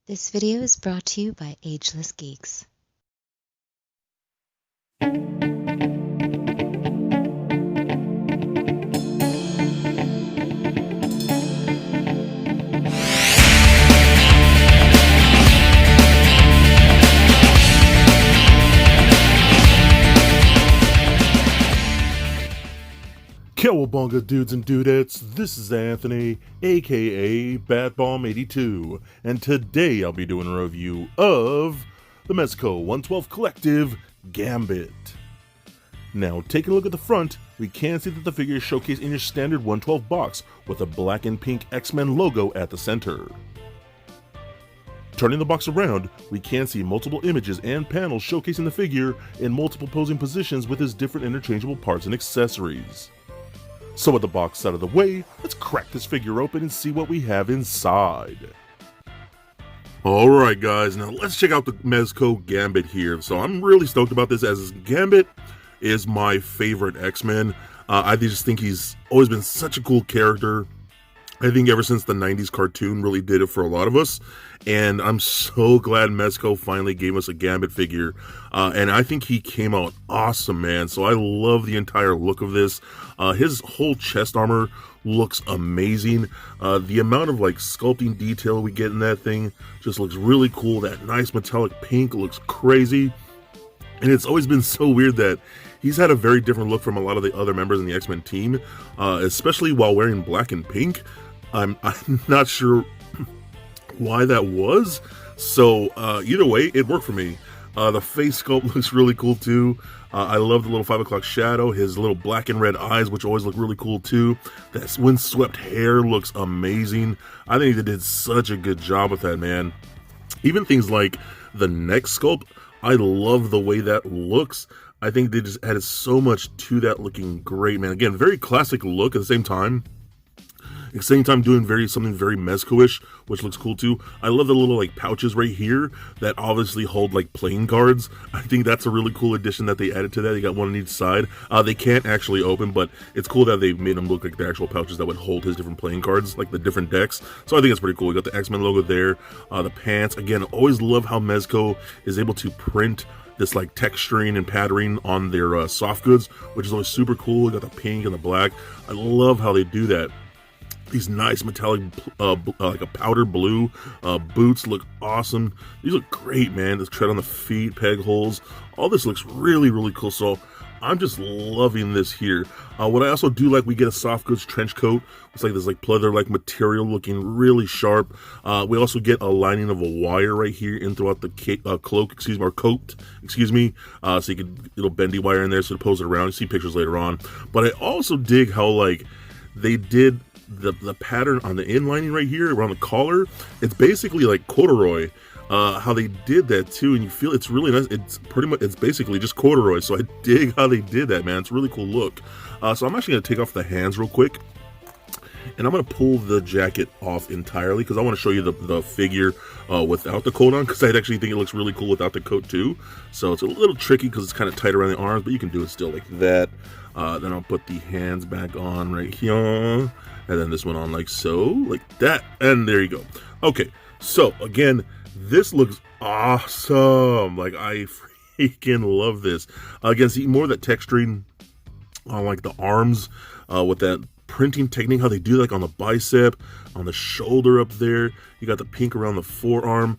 This video is brought to you by Ageless Geeks. Cowabunga dudes and dudettes, this is Anthony, aka Batbomb82, and today I'll be doing a review of the Mezco 112 Collective Gambit. Now, taking a look at the front, we can see that the figure is showcased in your standard 112 box with a black and pink X-Men logo at the center. Turning the box around, we can see multiple images and panels showcasing the figure in multiple posing positions with his different interchangeable parts and accessories. So with the box out of the way, let's crack this figure open and see what we have inside. Alright guys, now let's check out the Mezco Gambit here. So I'm really stoked about this, as Gambit is my favorite X-Men. I just think he's always been such a cool character. I think ever since the 90s cartoon really did it for a lot of us, and I'm so glad Mezco finally gave us a Gambit figure, and I think he came out awesome, man. So I love the entire look of this. His whole chest armor looks amazing. The amount of like sculpting detail we get in that thing just looks really cool. That nice metallic pink looks crazy, and it's always been so weird that he's had a very different look from a lot of the other members in the X-Men team, especially while wearing black and pink. I'm not sure why that was, so either way, it worked for me. The face sculpt looks really cool too. I love the little 5 o'clock shadow, his little black and red eyes, which always look really cool too. That windswept hair looks amazing. I think they did such a good job with that, man. Even things like the neck sculpt, I love the way that looks. I think they just added so much to that, looking great, man. Again, very classic look at the same time. At the same time, doing something very Mezco-ish, which looks cool too. I love the little like pouches right here that obviously hold like playing cards. I think that's a really cool addition that they added to that. They got one on each side. They can't actually open, but it's cool that they made them look like the actual pouches that would hold his different playing cards, like the different decks. So I think it's pretty cool. We got the X-Men logo there. The pants, again, always love how Mezco is able to print this like texturing and patterning on their soft goods, which is always super cool. We got the pink and the black. I love how they do that. These nice metallic, like a powder blue boots look awesome. These look great, man. This tread on the feet, peg holes, all this looks really, really cool. So I'm just loving this here. What I also do like, we get a soft goods trench coat. It's like this like pleather-like material, looking really sharp. We also get a lining of a wire right here in throughout the cloak, or coat, excuse me. So you can little bendy wire in there so to pose it around. You see pictures later on. But I also dig how like they did the pattern on the inlining right here around the collar. It's basically like corduroy, how they did that too, and you feel it's really nice. It's basically just corduroy, so I dig how they did that, man. It's a really cool look. So I'm actually going to take off the hands real quick, and I'm going to pull the jacket off entirely because I want to show you the figure without the coat on, because I actually think it looks really cool without the coat too. So it's a little tricky because it's kind of tight around the arms, but you can do it still like that. Then I'll put the hands back on right here, and then this one on like so, like that, and there you go. Okay, so again, this looks awesome. Like, I freaking love this. Again, see more of that texturing on like the arms, with that printing technique, how they do like on the bicep, on the shoulder up there. You got the pink around the forearm.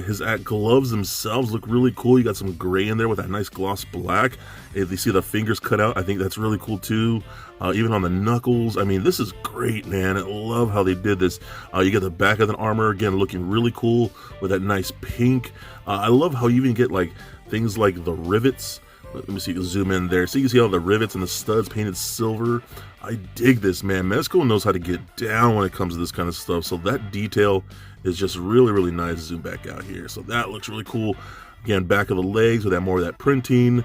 His gloves themselves look really cool. You got some gray in there with that nice gloss black. If you see the fingers cut out, I think that's really cool too. Even on the knuckles, I mean, this is great, man. I love how they did this. You get the back of the armor, again, looking really cool with that nice pink. I love how you even get like things like the rivets. Let me see, you can zoom in there. So you can see all the rivets and the studs painted silver. I dig this, man. Mezco knows how to get down when it comes to this kind of stuff. So that detail is just really, really nice. Zoom back out here. So that looks really cool. Again, back of the legs with that more of that printing.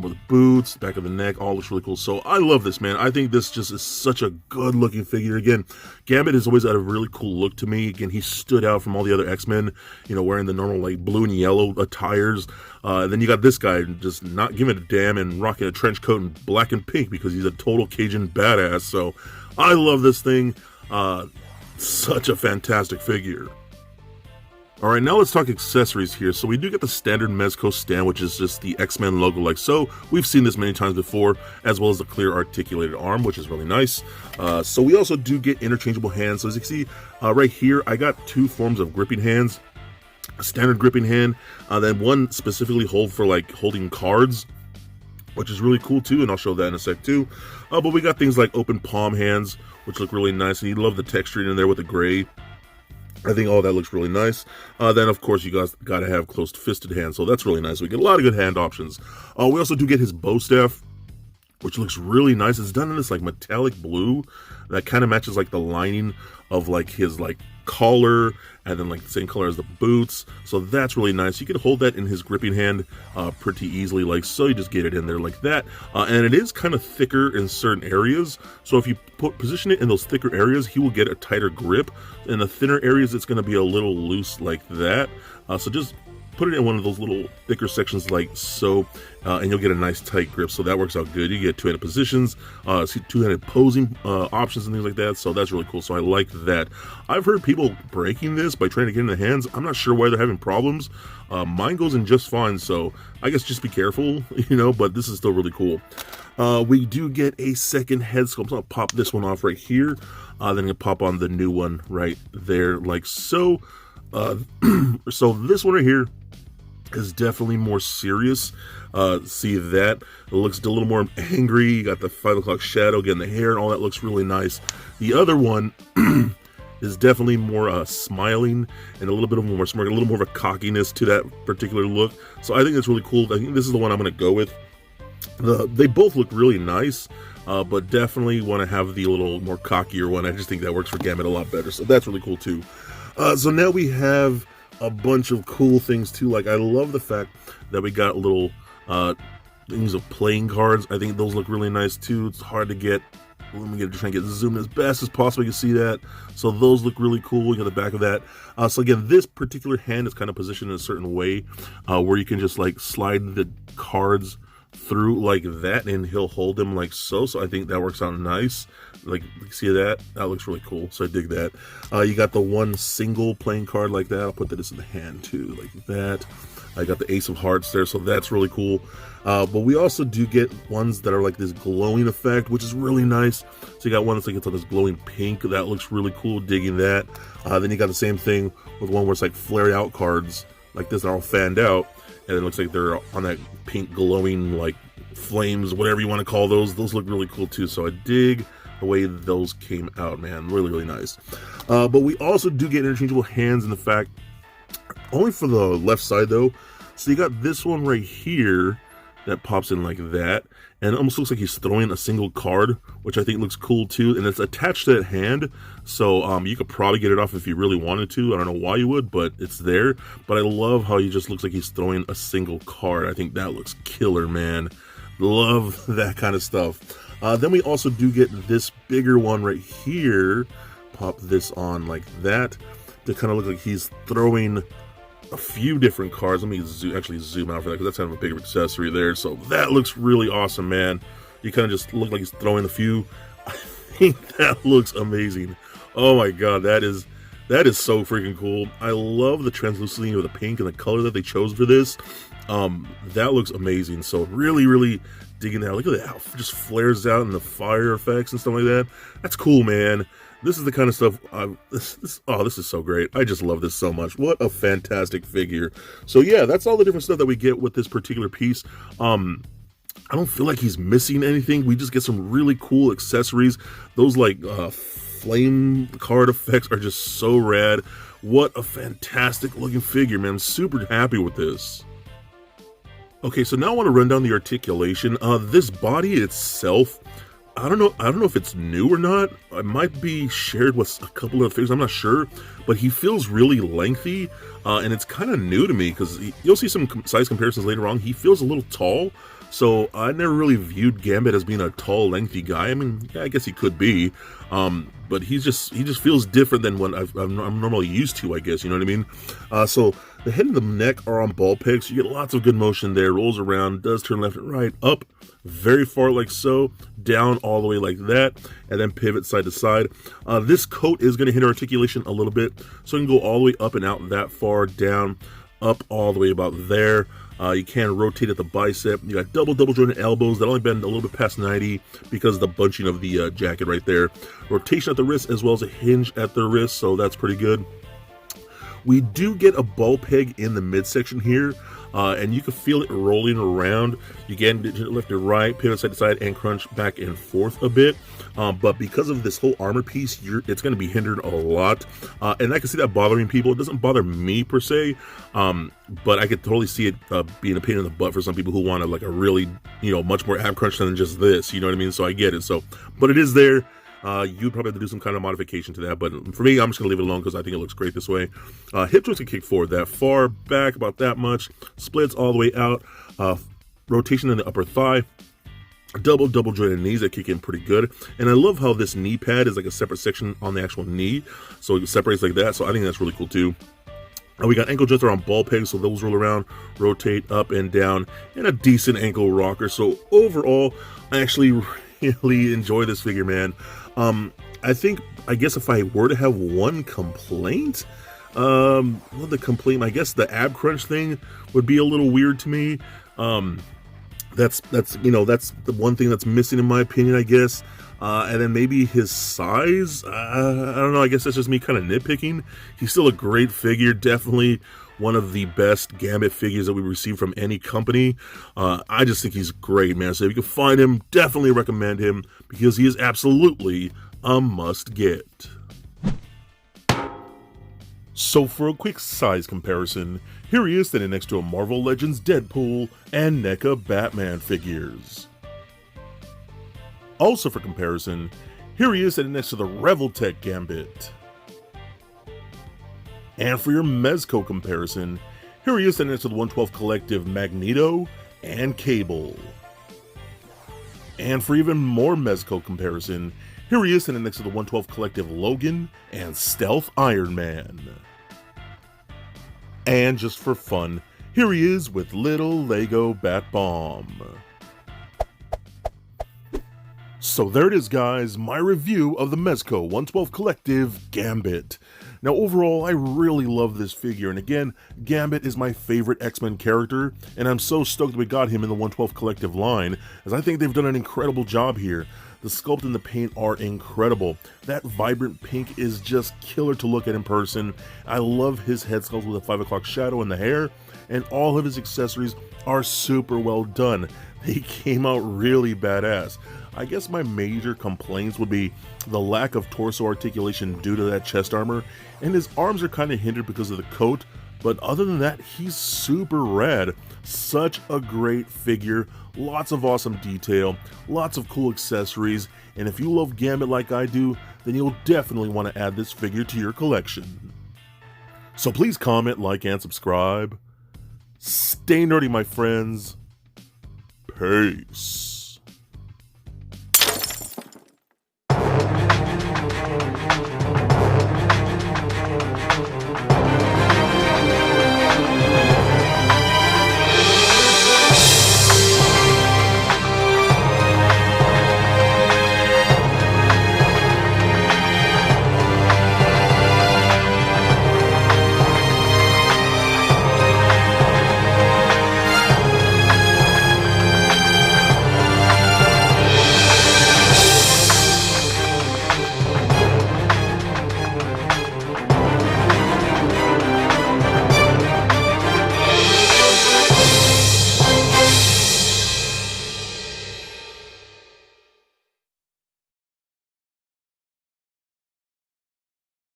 With boots, back of the neck, all looks really cool. So I love this, man. I think this just is such a good looking figure. Again, Gambit has always had a really cool look to me. Again, he stood out from all the other X-Men, you know, wearing the normal like blue and yellow attires. Then you got this guy just not giving a damn and rocking a trench coat in black and pink because he's a total Cajun badass. So I love this thing. Such a fantastic figure. All right, now let's talk accessories here. So we do get the standard Mezco stand, which is just the X-Men logo like so. We've seen this many times before, as well as the clear articulated arm, which is really nice. So we also do get interchangeable hands. So as you can see right here, I got two forms of gripping hands. A standard gripping hand, then one specifically for like holding cards, which is really cool too, and I'll show that in a sec too. But we got things like open palm hands, which look really nice, and you love the texturing in there with the gray. I think all that looks really nice. Then, of course, you guys got to have closed-fisted hands, so that's really nice. We get a lot of good hand options. We also do get his bow staff, which looks really nice. It's done in this like metallic blue that kind of matches like the lining of like his like collar, and then like the same color as the boots. So that's really nice. You can hold that in his gripping hand pretty easily, like so. You just get it in there like that, and it is kind of thicker in certain areas. So if you position it in those thicker areas, he will get a tighter grip. In the thinner areas, it's going to be a little loose like that. So just put it in one of those little thicker sections like so, and you'll get a nice tight grip. So that works out good. You get two-handed positions, two-handed posing options and things like that. So that's really cool. So I like that. I've heard people breaking this by trying to get in the hands. I'm not sure why they're having problems. Mine goes in just fine. So I guess just be careful, you know, but this is still really cool. We do get a second head sculpt. I'll pop this one off right here. Then you pop on the new one right there like so. So this one right here is definitely more serious. See that? It looks a little more angry. You got the 5 o'clock shadow, again, the hair and all that looks really nice. The other one is definitely more smiling and a little bit of more smirk, a little more of a cockiness to that particular look. So I think that's really cool. I think this is the one I'm going to go with. They both look really nice, but definitely want to have the little more cockier one. I just think that works for Gambit a lot better. So that's really cool too. So now we have a bunch of cool things too. Like I love the fact that we got little things of playing cards. I think those look really nice too. It's hard to get. Let me try and get zoomed as best as possible. You can see that. So those look really cool. You got the back of that. So again, this particular hand is kind of positioned in a certain way where you can just like slide the cards through like that and he'll hold them like so. So I think that works out nice. Like, see that? That looks really cool. So I dig that. You got the one single playing card like that. I'll put this in the hand too, like that. I got the Ace of Hearts there, so that's really cool. But we also do get ones that are like this glowing effect, which is really nice. So you got one that's like it's on this glowing pink. That looks really cool. Digging that. Then you got the same thing with one where it's like flared out cards like this. They're all fanned out, and it looks like they're on that pink glowing like flames, whatever you want to call those. Those look really cool too. So I dig the way those came out, man. Really, really nice. But we also do get interchangeable hands in the fact, only for the left side though. So you got this one right here that pops in like that, and it almost looks like he's throwing a single card, which I think looks cool too, and it's attached to that hand, so you could probably get it off if you really wanted to. I don't know why you would, but it's there. But I love how he just looks like he's throwing a single card. I think that looks killer, man. Love that kind of stuff. Then we also do get this bigger one right here. Pop this on like that to kind of look like he's throwing a few different cards. Let me actually zoom out for that because that's kind of a bigger accessory there. So that looks really awesome, man. You kind of just look like he's throwing a few. I think that looks amazing. Oh my god, that is so freaking cool. I love the translucency of the pink and the color that they chose for this. That looks amazing. So really, really digging that. Look at that, how it just flares out and the fire effects and stuff like that. That's cool, man. This is the kind of stuff, this is so great. I just love this so much. What a fantastic figure. So yeah, that's all the different stuff that we get with this particular piece. I don't feel like he's missing anything. We just get some really cool accessories. Those like flame card effects are just so rad. What a fantastic looking figure, man. I'm super happy with this. Okay, so now I want to run down the articulation. This body itself, I don't know if it's new or not. It might be shared with a couple of figures, I'm not sure, but he feels really lengthy, and it's kind of new to me because you'll see some size comparisons later on. He feels a little tall, so I never really viewed Gambit as being a tall, lengthy guy. I mean, yeah, I guess he could be, but he just feels different than what I'm normally used to, I guess, you know what I mean? So the head and the neck are on ball pegs. You get lots of good motion there. Rolls around, does turn left and right, up very far like so, down all the way like that, and then pivot side to side. This coat is going to hit articulation a little bit. So you can go all the way up and out that far, down, up all the way about there. You can rotate at the bicep. You got double jointed elbows that only bend a little bit past 90 because of the bunching of the jacket right there. Rotation at the wrist as well as a hinge at the wrist, so that's pretty good. We do get a ball peg in the midsection here, and you can feel it rolling around. You can left and right, pivot side to side, and crunch back and forth a bit. But because of this whole armor piece, it's going to be hindered a lot. And I can see that bothering people. It doesn't bother me per se, but I could totally see it being a pain in the butt for some people who want like a really, much more ab crunch than just this. You know what I mean? So I get it. But it is there. You'd probably have to do some kind of modification to that, but for me, I'm just going to leave it alone because I think it looks great this way. Hip twist can kick forward that far, back about that much, splits all the way out, rotation in the upper thigh, double jointed knees that kick in pretty good, and I love how this knee pad is like a separate section on the actual knee, so it separates like that, so I think that's really cool too. We got ankle joints on ball pegs, so those roll around, rotate up and down, and a decent ankle rocker, so overall, I actually really enjoy this figure, man. I guess if I were to have one complaint, I guess the ab crunch thing would be a little weird to me. That's the one thing that's missing in my opinion, I guess. And then maybe his size, I don't know, I guess that's just me kind of nitpicking. He's still a great figure, definitely one of the best Gambit figures that we received from any company. I just think he's great, man. So if you can find him, definitely recommend him because he is absolutely a must get. So for a quick size comparison, here he is standing next to a Marvel Legends Deadpool and NECA Batman figures. Also for comparison, here he is standing next to the Revoltech Gambit. And for your Mezco comparison, here he is standing next to the 112 Collective Magneto and Cable. And for even more Mezco comparison, here he is standing next to the 112 Collective Logan and Stealth Iron Man. And just for fun, here he is with little Lego Bat Bomb. So there it is, guys, my review of the Mezco 112 Collective Gambit. Now overall, I really love this figure, and again, Gambit is my favorite X-Men character, and I'm so stoked we got him in the 112 Collective line, as I think they've done an incredible job here. The sculpt and the paint are incredible. That vibrant pink is just killer to look at in person. I love his head sculpt with a 5 o'clock shadow in the hair, and all of his accessories are super well done. They came out really badass. I guess my major complaints would be the lack of torso articulation due to that chest armor, and his arms are kind of hindered because of the coat, but other than that, he's super rad. Such a great figure, lots of awesome detail, lots of cool accessories, and if you love Gambit like I do, then you'll definitely want to add this figure to your collection. So please comment, like, and subscribe. Stay nerdy, my friends. Peace.